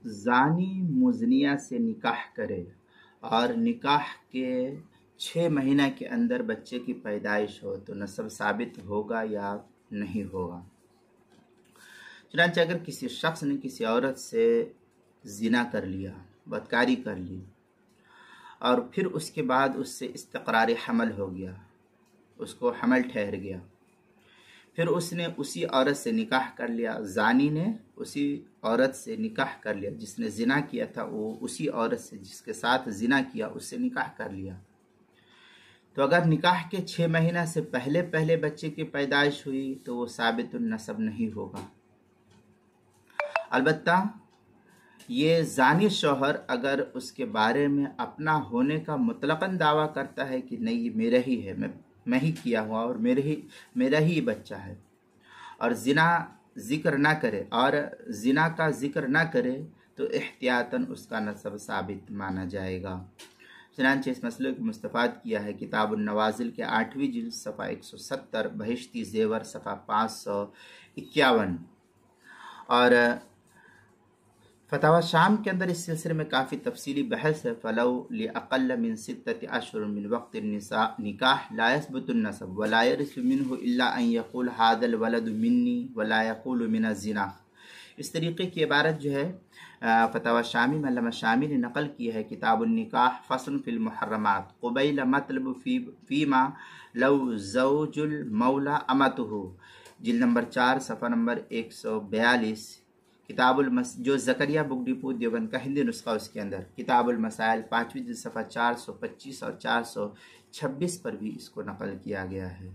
जानी मुजनिया से निकाह करे और निकाह के 6 महीना के अंदर बच्चे की पैदाइश हो तो नसब साबित होगा या नहीं होगा। चुनांचे अगर किसी शख्स ने किसी औरत से जिना कर लिया, बदकारी कर ली और फिर उसके बाद उससे इस्तक़रार हमल हो गया, उसको हमल ठहर गया, फिर उसने उसी औरत से निकाह कर लिया, जानी ने उसी औरत से निकाह कर लिया, जिसने जिना किया था वो उसी औरत से जिसके साथ जिना किया उससे निकाह कर लिया, तो अगर निकाह के 6 महीना से पहले पहले बच्चे की पैदाइश हुई तो वो साबितुन नसब नहीं होगा। अलबत्ता ये जानी शौहर अगर उसके बारे में अपना होने का मुतलकन दावा करता है कि नहीं ये मेरा ही है, मैं ही किया हुआ और मेरा ही बच्चा है, और जिना जिक्र ना करे और जिना का जिक्र ना करे तो एहतियातन उसका नसब साबित माना जाएगा। चनांचे इस मसले को मुस्तफ़ाद किया है किताबुन नवाजिल के 8वीं जिल्द सफ़ा 170, बहिश्ती ज़ेवर सफ़ा 551 और फतावा शाम के अंदर इस सिलसिले में काफ़ी तफसीली बहस है। फ़लौ लिअक़ल्ल मिन सित्तति अशहुर मिन वक़्ति निकाह ला यसबुतुन नसब वला यरिसु मिन्हु इल्ला अन यक़ूल हाज़ल वलदु मिन्नी वला यक़ूलु मिन ज़िना। इस तरीके की इबारत जो है फतावा शामी में अल्लामा शामी ने नकल की है किताबुन निकाह फ़स्लुन फ़िल मुहर्रमात क़ुबैल मतलब फ़ीमा लौ ज़ौजुल मौला अमतुहु, जिल्द नंबर 4 सफ़ा नंबर 142, किताबुल जो ज़करिया बुक डिपो देवबंद का हिंदी नुस्खा उसके अंदर किताबुल मसाइल 5वीं जिल्द सफ़ा 425 और 426 पर भी इसको नकल किया गया है।